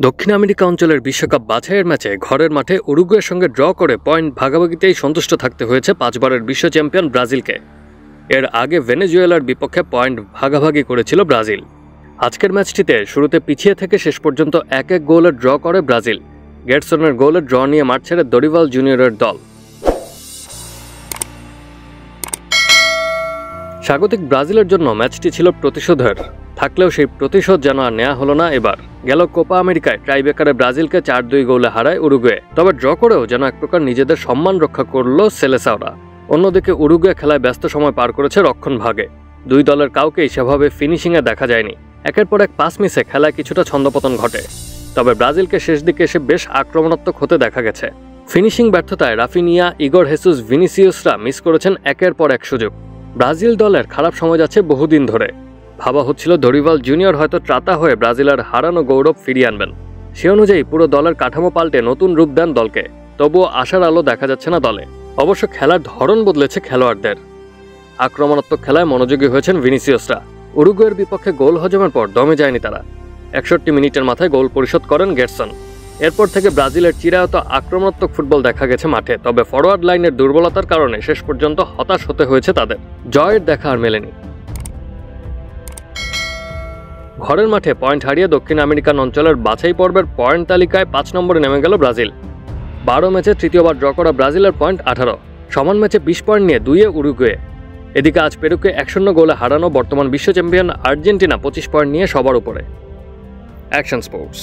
দক্ষিণ আমেরিকা অঞ্চলের বিশ্বকাপ বাছাইয়ের ম্যাচে ঘরের মাঠে উরুগুয়ের সঙ্গে ড্র করে পয়েন্ট ভাগাভাগিতেই সন্তুষ্ট থাকতে হয়েছে 5 বারের বিশ্ব চ্যাম্পিয়ন ব্রাজিলকে। এর আগে ভেনেজুয়েলার বিপক্ষে পয়েন্ট ভাগাভাগি করেছিল ব্রাজিল। আজকের ম্যাচটিতে শুরুতে পিছিয়ে থেকে শেষ পর্যন্ত 1-1 গোলে ড্র করে ব্রাজিল। গেটসনের গোলে ড্র নিয়ে মাঠ ছেড়ে দরিভাল জুনিয়রের দল। স্বাগতিক ব্রাজিলের জন্য ম্যাচটি ছিল প্রতিশোধের, থাকলেও সেই প্রতিশোধ যেন আর নেওয়া হলো না এবার। গেল কোপা আমেরিকায় টাইব্রেকারে ব্রাজিলকে 4-2 গোলে হারায় উরুগুয়ে, তবে ড্র করেও যেন এক প্রকার নিজেদের সম্মান রক্ষা করল সেলেসাওরা। অন্যদিকে উরুগুয়ে খেলায় ব্যস্ত সময় পার করেছে রক্ষণভাগে। দুই দলের কাউকেই সেভাবে ফিনিশিংয়ে দেখা যায়নি। একের পর এক পাস মিসে খেলায় কিছুটা ছন্দপতন ঘটে, তবে ব্রাজিলকে শেষ দিকে এসে বেশ আক্রমণাত্মক হতে দেখা গেছে। ফিনিশিং ব্যর্থতায় রাফিনিয়া, ইগর হেসুস, ভিনিসিয়াসরা মিস করেছেন একের পর এক সুযোগ। ব্রাজিল দলের খারাপ সময় যাচ্ছে বহুদিন ধরে। ভাবা হচ্ছিল দরিভাল জুনিয়র হয়তো ত্রাতা হয়ে ব্রাজিলের হারানো গৌরব ফিরিয়ে আনবেন। সে অনুযায়ী পুরো দলের কাঠামো পাল্টে নতুন রূপ দেন দলকে, তবুও আশার আলো দেখা যাচ্ছে না দলে। অবশ্য খেলার ধরন বদলেছে খেলোয়াড়দের। আক্রমণাত্মক খেলায় মনোযোগী হয়েছেন ভিনিসিয়াসরা। উরুগুয়ের বিপক্ষে গোল হজমের পর দমে যায়নি তারা। 61 মিনিটের মাথায় গোল পরিশোধ করেন গেটসন। এরপর থেকে ব্রাজিলের চিরায়ত আক্রমণাত্মক ফুটবল দেখা গেছে মাঠে, তবে ফরওয়ার্ড লাইনের দুর্বলতার কারণে শেষ পর্যন্ত হতাশ হতে হয়েছে তাদের। জয়ের দেখা আর মেলেনি। ঘরের মাঠে পয়েন্ট হারিয়ে দক্ষিণ আমেরিকান অঞ্চলের বাছাই পর্বের পয়েন্ট তালিকায় 5 নম্বরে নেমে গেল ব্রাজিল। 12 ম্যাচে তৃতীয়বার ড্র করা ব্রাজিলের পয়েন্ট 18। সমান ম্যাচে 20 পয়েন্ট নিয়ে 2-এ উরুগুয়ে। এদিকে আজ পেরুকে 1-0 গোলে হারানো বর্তমান বিশ্ব চ্যাম্পিয়ন আর্জেন্টিনা 25 পয়েন্ট নিয়ে সবার উপরে। Action sports.